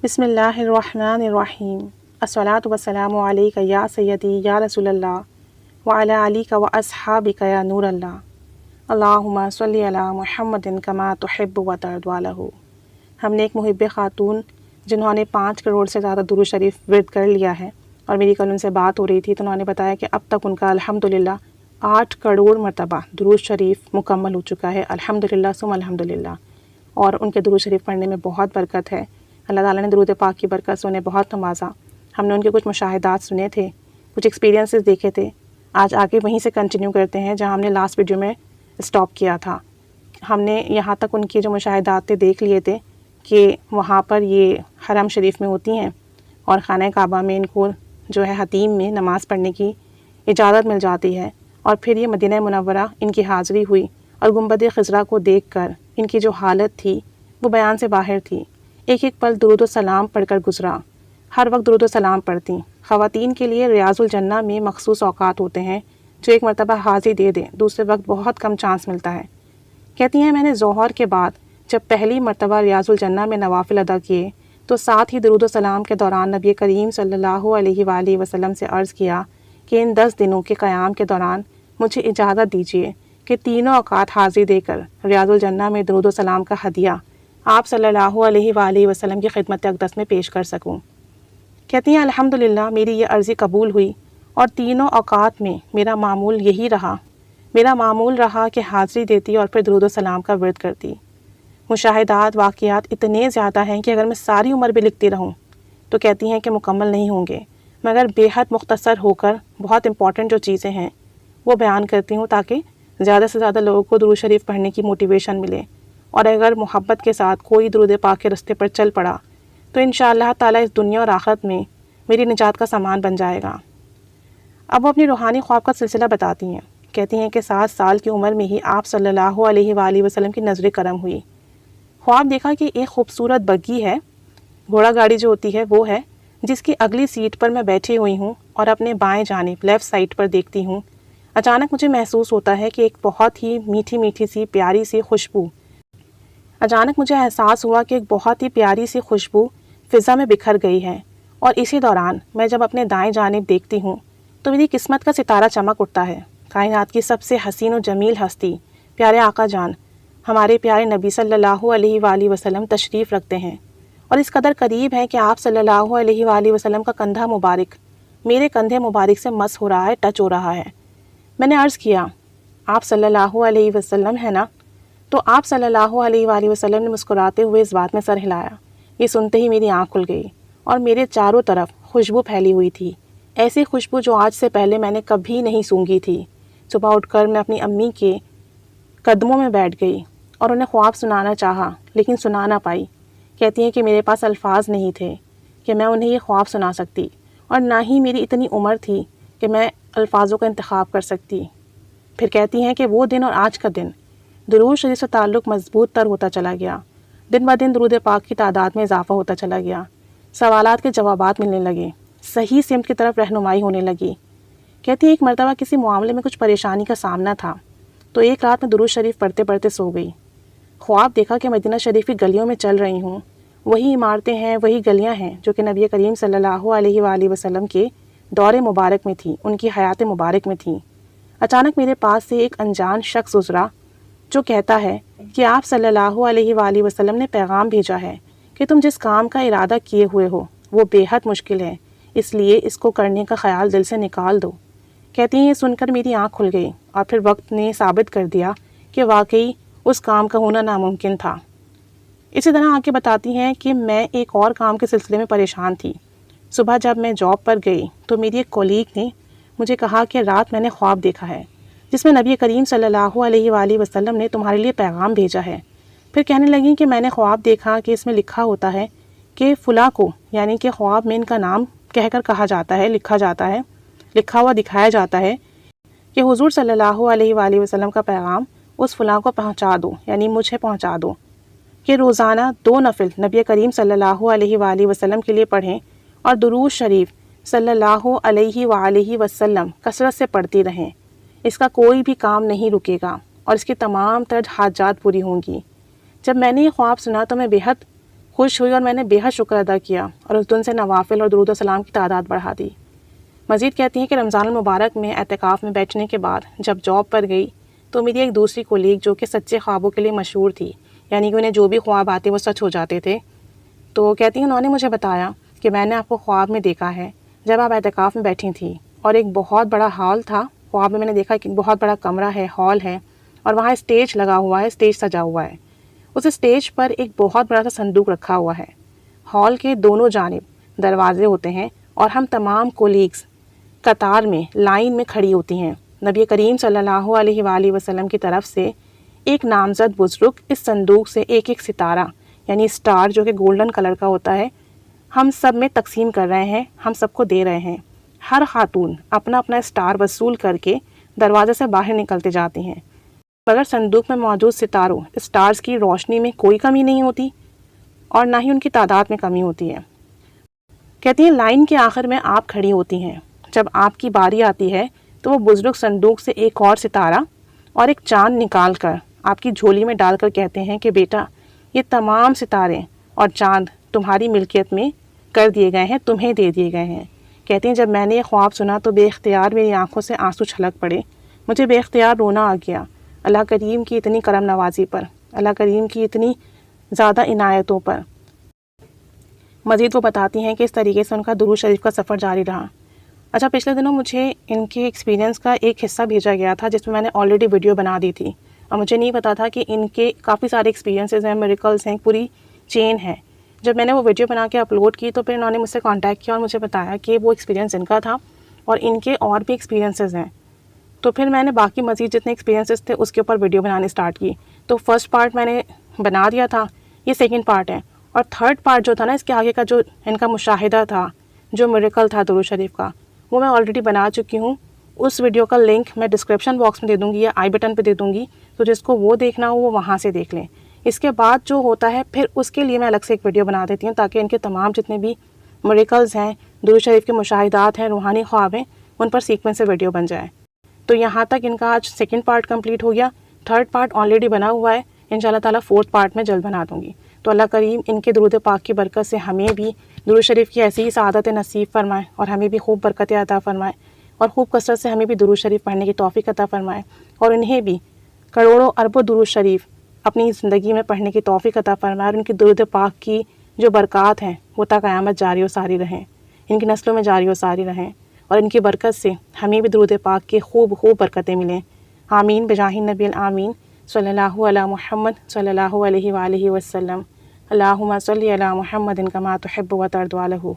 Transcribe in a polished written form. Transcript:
بسم اللہ الرحمن الرحیم الصلاۃ والسلام علیک یا سیدی یا رسول اللہ وعلی علیک و اصحابک یا نور اللہ اللہم صلی علی محمد کما تحب و ترضی عنہ۔ ہم نے ایک محب خاتون جنہوں نے 5 کروڑ سے زیادہ درود شریف ورد کر لیا ہے، اور میری کل ان سے بات ہو رہی تھی تو انہوں نے بتایا کہ اب تک ان کا الحمدللہ 8 کروڑ مرتبہ درود شریف مکمل ہو چکا ہے، الحمدللہ ثم الحمدللہ۔ اور ان کے درود شریف پڑھنے میں بہت برکت ہے، اللہ تعالیٰ نے درود پاک کی برکت سے انہیں بہت نوازا۔ ہم نے ان کے کچھ مشاہدات سنے تھے، کچھ ایکسپیرینسز دیکھے تھے، آج آگے وہیں سے کنٹینیو کرتے ہیں جہاں ہم نے لاسٹ ویڈیو میں اسٹاپ کیا تھا۔ ہم نے یہاں تک ان کی جو مشاہدات تھے دیکھ لیے تھے کہ وہاں پر یہ حرم شریف میں ہوتی ہیں اور خانہ کعبہ میں ان کو جو ہے حتیم میں نماز پڑھنے کی اجازت مل جاتی ہے، اور پھر یہ مدینہ منورہ ان کی حاضری ہوئی اور گنبد خضرا کو دیکھ کر ان کی جو حالت تھی وہ بیان سے باہر تھی۔ ایک ایک پل درود و سلام پڑھ کر گزرا، ہر وقت درود و سلام پڑھتی۔ خواتین کے لیے ریاض الجنہ میں مخصوص اوقات ہوتے ہیں جو ایک مرتبہ حاضری دے دیں، دوسرے وقت بہت کم چانس ملتا ہے۔ کہتی ہیں میں نے ظہر کے بعد جب پہلی مرتبہ ریاض الجنہ میں نوافل ادا کیے تو ساتھ ہی درود و سلام کے دوران نبی کریم صلی اللہ علیہ وآلہ وسلم سے عرض کیا کہ ان 10 دنوں کے قیام کے دوران مجھے اجازت دیجیے کہ تینوں اوقات حاضری دے کر ریاض الجنہ میں درود و سلام کا ہدیہ آپ صلی اللہ علیہ وآلہ وسلم کی خدمت اقدس میں پیش کر سکوں۔ کہتی ہیں الحمدللہ میری یہ عرضی قبول ہوئی، اور تینوں اوقات میں میرا معمول یہی رہا، میرا معمول رہا کہ حاضری دیتی اور پھر درود و سلام کا ورد کرتی۔ مشاہدات واقعات اتنے زیادہ ہیں کہ اگر میں ساری عمر بھی لکھتی رہوں تو کہتی ہیں کہ مکمل نہیں ہوں گے، مگر بے حد مختصر ہو کر بہت امپورٹنٹ جو چیزیں ہیں وہ بیان کرتی ہوں تاکہ زیادہ سے زیادہ لوگوں کو درود شریف پڑھنے کی موٹیویشن ملے، اور اگر محبت کے ساتھ کوئی درود پاک کے رستے پر چل پڑا تو انشاءاللہ تعالیٰ اس دنیا اور آخرت میں میری نجات کا سامان بن جائے گا۔ اب وہ اپنی روحانی خواب کا سلسلہ بتاتی ہیں۔ کہتی ہیں کہ 7 سال کی عمر میں ہی آپ صلی اللہ علیہ وآلہ وسلم کی نظر کرم ہوئی۔ خواب دیکھا کہ ایک خوبصورت بگی ہے، گھوڑا گاڑی جو ہوتی ہے وہ ہے، جس کی اگلی سیٹ پر میں بیٹھی ہوئی ہوں اور اپنے بائیں جانب لیفٹ سائڈ پر دیکھتی ہوں۔ اچانک مجھے محسوس ہوتا ہے کہ ایک بہت ہی میٹھی میٹھی سی پیاری سی خوشبو، اچانک مجھے احساس ہوا کہ ایک بہت ہی پیاری سی خوشبو فضا میں بکھر گئی ہے، اور اسی دوران میں جب اپنے دائیں جانب دیکھتی ہوں تو میری قسمت کا ستارہ چمک اٹھتا ہے۔ کائنات کی سب سے حسین و جمیل ہستی پیارے آقا جان ہمارے پیارے نبی صلی اللہ علیہ وآلہ وسلم تشریف رکھتے ہیں، اور اس قدر قریب ہیں کہ آپ صلی اللہ علیہ وآلہ وسلم کا کندھا مبارک میرے کندھے مبارک سے مس ہو رہا ہے، ٹچ ہو رہا ہے۔ میں نے عرض کیا آپ صلی اللہ علیہ وسلم ہے نا؟ تو آپ صلی اللہ علیہ وآلہ وسلم نے مسکراتے ہوئے اس بات میں سر ہلایا۔ یہ سنتے ہی میری آنکھ کھل گئی اور میرے چاروں طرف خوشبو پھیلی ہوئی تھی، ایسی خوشبو جو آج سے پہلے میں نے کبھی نہیں سونگھی تھی۔ صبح اٹھ کر میں اپنی امی کے قدموں میں بیٹھ گئی اور انہیں خواب سنانا چاہا لیکن سنا نہ پائی۔ کہتی ہیں کہ میرے پاس الفاظ نہیں تھے کہ میں انہیں یہ خواب سنا سکتی، اور نہ ہی میری اتنی عمر تھی کہ میں الفاظوں کا انتخاب کر سکتی۔ پھر کہتی ہیں کہ وہ دن اور آج کا دن درود شریف سے تعلق مضبوط تر ہوتا چلا گیا، دن بہ دن درود پاک کی تعداد میں اضافہ ہوتا چلا گیا، سوالات کے جوابات ملنے لگے، صحیح سمت کی طرف رہنمائی ہونے لگی۔ کہتی ہے ایک مرتبہ کسی معاملے میں کچھ پریشانی کا سامنا تھا تو ایک رات میں درود شریف پڑھتے پڑھتے سو گئی۔ خواب دیکھا کہ مدینہ شریف کی گلیوں میں چل رہی ہوں، وہی عمارتیں ہیں، وہی گلیاں ہیں جو کہ نبی کریم صلی اللہ علیہ وآلہ وسلم کے دور مبارک میں تھیں، ان کی حیات مبارک میں تھیں۔ اچانک میرے پاس سے ایک انجان شخص گزرا جو کہتا ہے کہ آپ صلی اللہ علیہ وآلہ وسلم نے پیغام بھیجا ہے کہ تم جس کام کا ارادہ کیے ہوئے ہو وہ بے حد مشکل ہے، اس لیے اس کو کرنے کا خیال دل سے نکال دو۔ کہتی ہیں یہ سن کر میری آنکھ کھل گئی، اور پھر وقت نے ثابت کر دیا کہ واقعی اس کام کا ہونا ناممکن تھا۔ اسی طرح آگے بتاتی ہیں کہ میں ایک اور کام کے سلسلے میں پریشان تھی۔ صبح جب میں جاب پر گئی تو میری ایک کولیگ نے مجھے کہا کہ رات میں نے خواب دیکھا ہے جس میں نبی کریم صلی اللہ علیہ وآلہ وسلم نے تمہارے لیے پیغام بھیجا ہے۔ پھر کہنے لگیں کہ میں نے خواب دیکھا کہ اس میں لکھا ہوتا ہے کہ فلاں کو، یعنی کہ خواب میں ان کا نام کہہ کر کہا جاتا ہے، لکھا ہوا دکھایا جاتا ہے کہ حضور صلی اللہ علیہ وآلہ وسلم کا پیغام اس فلاں کو پہنچا دو، یعنی مجھے پہنچا دو کہ روزانہ 2 نفل نبی کریم صلی اللہ علیہ وآلہ وسلم کے لیے پڑھیں اور درود شریف صلی اللہ علیہ وآلہ وسلم کثرت سے پڑھتی رہیں، اس کا کوئی بھی کام نہیں رکے گا اور اس کی تمام تر حاجات پوری ہوں گی۔ جب میں نے یہ خواب سنا تو میں بے حد خوش ہوئی اور میں نے بے حد شکر ادا کیا اور اس دن سے نوافل اور درود و سلام کی تعداد بڑھا دی۔ مزید کہتی ہیں کہ رمضان المبارک میں اعتکاف میں بیٹھنے کے بعد جب جاب پر گئی تو میری ایک دوسری کولیگ جو کہ سچے خوابوں کے لیے مشہور تھی، یعنی کہ انہیں جو بھی خواب آتے وہ سچ ہو جاتے تھے، تو کہتی ہیں انہوں نے مجھے بتایا کہ میں نے آپ کو خواب میں دیکھا ہے جب آپ اعتکاف میں بیٹھی تھیں، اور ایک بہت بڑا ہال تھا۔ خواب میں نے دیکھا کہ بہت بڑا کمرہ ہے، ہال ہے، اور وہاں اسٹیج لگا ہوا ہے، اسٹیج سجا ہوا ہے۔ اس اسٹیج پر ایک بہت بڑا سا صندوق رکھا ہوا ہے۔ ہال کے دونوں جانب دروازے ہوتے ہیں اور ہم تمام کولیگز قطار میں لائن میں کھڑی ہوتی ہیں۔ نبی کریم صلی اللہ علیہ وآلہ وسلم کی طرف سے ایک نامزد بزرگ اس صندوق سے ایک ایک ستارہ یعنی اسٹار جو کہ گولڈن کلر کا ہوتا ہے ہم سب میں تقسیم کر رہے ہیں، ہم سب کو دے رہے ہیں۔ ہر خاتون اپنا اپنا اسٹار وصول کر کے دروازے سے باہر نکلتے جاتی ہیں، مگر صندوق میں موجود ستاروں اسٹارز کی روشنی میں کوئی کمی نہیں ہوتی اور نہ ہی ان کی تعداد میں کمی ہوتی ہے۔ کہتی ہیں لائن کے آخر میں آپ کھڑی ہوتی ہیں، جب آپ کی باری آتی ہے تو وہ بزرگ صندوق سے ایک اور ستارہ اور ایک چاند نکال کر آپ کی جھولی میں ڈال کر کہتے ہیں کہ بیٹا یہ تمام ستارے اور چاند تمہاری ملکیت میں کر دیے گئے ہیں، تمہیں دے دیے گئے ہیں۔ کہتے ہیں جب میں نے یہ خواب سنا تو بے اختیار میری آنکھوں سے آنسو چھلک پڑے، مجھے بے اختیار رونا آ گیا اللہ کریم کی اتنی کرم نوازی پر، اللہ کریم کی اتنی زیادہ عنایتوں پر۔ مزید وہ بتاتی ہیں کہ اس طریقے سے ان کا درود شریف کا سفر جاری رہا۔ اچھا، پچھلے دنوں مجھے ان کے ایکسپیرینس کا ایک حصہ بھیجا گیا تھا جس میں میں نے آلریڈی ویڈیو بنا دی تھی، اور مجھے نہیں پتا تھا کہ ان کے کافی سارے ایکسپیرینسز ہیں، میریکلز ہیں، پوری چین ہے۔ جب میں نے وہ ویڈیو بنا کے اپلوڈ کی تو پھر انہوں نے مجھ سے کانٹیکٹ کیا اور مجھے بتایا کہ وہ ایکسپیرینس ان کا تھا اور ان کے اور بھی ایکسپیرینسز ہیں۔ تو پھر میں نے باقی مزید جتنے ایکسپیرینسز تھے اس کے اوپر ویڈیو بنانے اسٹارٹ کی۔ تو فرسٹ پارٹ میں نے بنا دیا تھا، یہ سیکنڈ پارٹ ہے، اور تھرڈ پارٹ جو تھا نا اس کے آگے کا جو ان کا مشاہدہ تھا، جو میریکل تھا درود شریف کا، وہ میں آلریڈی بنا چکی ہوں۔ اس ویڈیو کا لنک میں ڈسکرپشن باکس میں دے دوں گی یا آئی بٹن پہ دے دوں گی، تو جس کو وہ دیکھنا ہو وہ وہاں سے دیکھ لیں۔ اس کے بعد جو ہوتا ہے پھر اس کے لیے میں الگ سے ایک ویڈیو بنا دیتی ہوں تاکہ ان کے تمام جتنے بھی میریکلز ہیں، درود شریف کے مشاہدات ہیں، روحانی خواب ہیں، ان پر سیکوینس سے ویڈیو بن جائے۔ تو یہاں تک ان کا آج سیکنڈ پارٹ کمپلیٹ ہو گیا، تھرڈ پارٹ آلریڈی بنا ہوا ہے، انشاءاللہ تعالیٰ فورتھ پارٹ میں جلد بنا دوں گی۔ تو اللہ کریم ان کے درود پاک کی برکت سے ہمیں بھی درود شریف کی ایسی ہی سعادت نصیب فرمائے اور ہمیں بھی خوب برکتیں عطا فرمائے اور خوب کثرت سے ہمیں بھی درود شریف پڑھنے کی توفیق عطا فرمائے اور انہیں بھی کروڑوں اربوں درود شریف اپنی زندگی میں پڑھنے کی توفیق عطا فرمائے اور ان کی درود پاک کی جو برکات ہیں وہ تا قیامت جاری و ساری رہیں، ان کی نسلوں میں جاری و ساری رہیں اور ان کی برکت سے ہمیں بھی درود پاک کی خوب برکتیں ملیں۔ آمین بجاہ نبی الآمین صلی اللہ علی محمد صلی اللہ علیہ وآلہ وسلم۔ اللہم صلی علی محمد کما تحب و ترضی عنہ۔